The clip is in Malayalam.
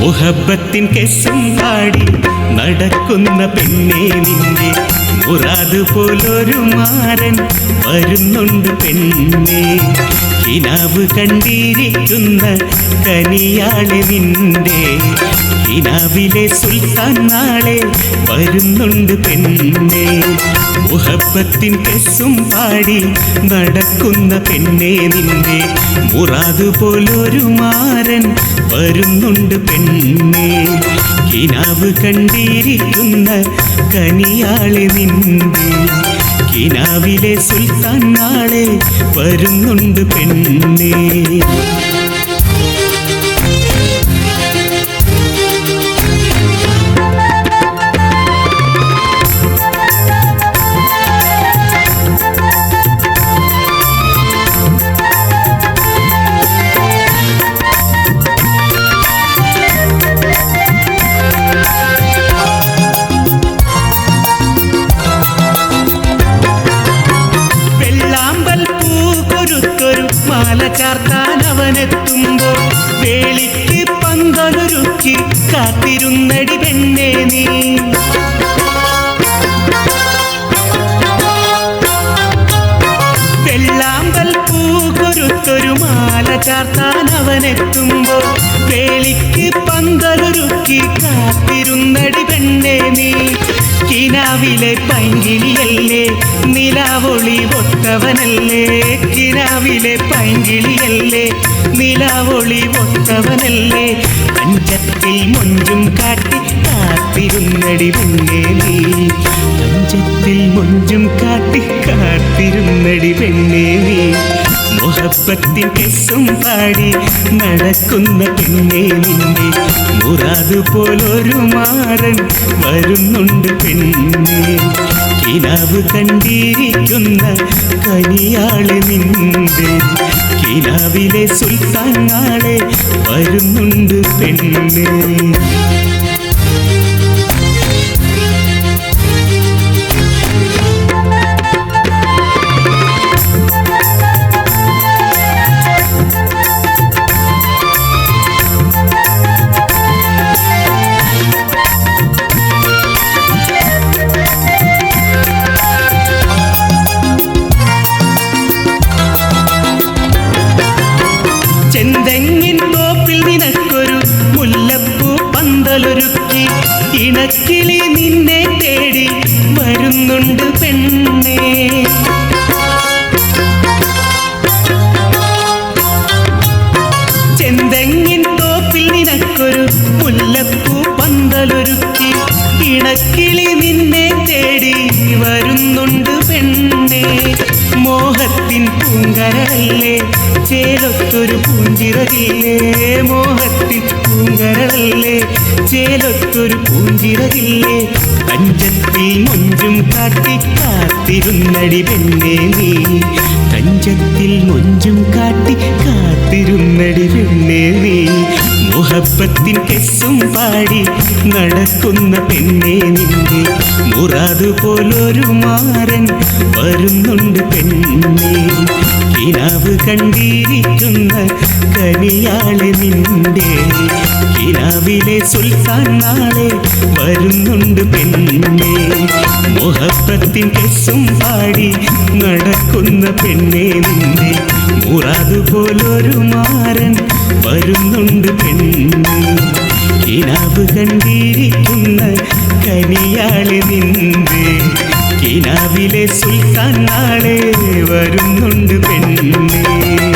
മുഹബത്തിൻ കെസ്സും പാടി നടക്കുന്ന പെണ്ണേ നിന്നെ മുറാദ് പോലൊരു മാരൻ വരുന്നുണ്ട് പെണ്ണേ. കിനാവ് കണ്ടിരിക്കുന്ന കനിയാളെ നിന്റെ കിനാവിലെ സുൽത്താൻ നാളെ വരുന്നുണ്ട് പെണ്ണേ. മുഹബത്തിൻ കെസ്സും പാടി നടക്കുന്ന പെണ്ണേ നിന്റെ മുറാദ് പോലൊരു മാരൻ വരുന്നുണ്ട് പെണ്ണേ. കിനാവ് കണ്ടിരിക്കുന്ന കനിയാളെ നിന്റെ കിനാവിലെ സുൽത്താൻ നാളെ വരുന്നുണ്ട് പെണ്ണേ. മാല ചാർത്താൻ അവനെത്തുമ്പോൾ വേളിക്ക് പന്തലൊരുക്കി കാത്തിരുന്നടി പെണ്ണേ നീ. വെള്ളാമ്പൽ പൂകൊരുത്തൊരു മാല ചാർത്താൻ അവനെത്തുമ്പോൾ വേളിക്ക് പന്തലൊരുക്കി കാത്തിരുന്നടി പെണ്ണേ നീ. കിനാവിലെ പൈങ്കിളിയല്ലേ നിലാവൊളി ഒത്തവനല്ലേ. കിനാവിലെ പൈങ്കിളിയല്ലേ നിലാവൊളി ഒത്തവനല്ലേ. പഞ്ചത്തിൽ മൊഞ്ചും കാട്ടി കാത്തിരുന്നടി പെണ്ണേ നീ. പഞ്ചത്തിൽ മൊഞ്ചും കാട്ടി കാത്തിരുന്നടി പെണ്ണേ നീ. മുഹബത്തിൻ കെസ്സും പാടി നടക്കുന്ന പെണ്ണേ നിന്നെ മുറാദ് പോലൊരു മാരൻ വരുന്നുണ്ട് പെണ്ണേ. കിനാവ് കണ്ടിരിക്കുന്ന കനിയാളെ നിന്റെ കിനാവിലെ സുൽത്താൻ നാളെ വരുന്നുണ്ട് പെണ്ണേ. ചെന്തെങ്ങിൻ തോപ്പിൽ നിനക്കൊരു മുല്ലപ്പൂ പന്തലൊരുക്കി ഇണക്കിളി നിന്നെ തേടി വരുന്നുണ്ട് പെണ്ണേ. ചെന്തെങ്ങിൻ തോപ്പിൽ നിനക്കൊരു മുല്ലപ്പൂ പന്തലൊരുക്കി ഇണക്കിളി നിന്നെ തേടി വരുന്നുണ്ട് പെണ്ണേ. മോഹത്തിൻ പൂങ്കരല്ലേ ചേലൊത്തൊരു പൂഞ്ചിറകില്ലേ. മോഹത്തിൻ പൂങ്കരല്ലേ ചേലൊത്തൊരു പൂഞ്ചിറകില്ലേ. പഞ്ചത്തിൽ മൊഞ്ചും കാട്ടി കാത്തിരുന്നടി പെണ്ണേ നീ. പഞ്ചത്തിൽ മൊഞ്ചും കാട്ടി കാത്തിരുന്നടി പെണ്ണേ നീ. മുഹബത്തിൻ കെസ്സും പാടി നടക്കുന്ന പെണ്ണേ നിന്റെ മുറാദ് പോലൊരു മാരൻ വരുന്നുണ്ട് പെണ്ണേ. കിനാവ് കണ്ടിരിക്കുന്ന കനിയാളെ നിന്റെ കിനാവിലെ സുൽത്താൻ നാളെ വരുന്നുണ്ട് പെണ്ണേ. മുഹബത്തിൻ കെസ്സും പാടി നടക്കുന്ന പെണ്ണേ നിന്റെ മുറാദ് പോലൊരു മാരൻ വരുന്നുണ്ട് പെണ്ണേ. കിനാവ് കണ്ടിരിക്കുന്ന കനിയാളെ നിന്റെ കിനാവിലെ സുൽത്താൻ നാളെ വരുന്നുണ്ട് പെണ്ണേ.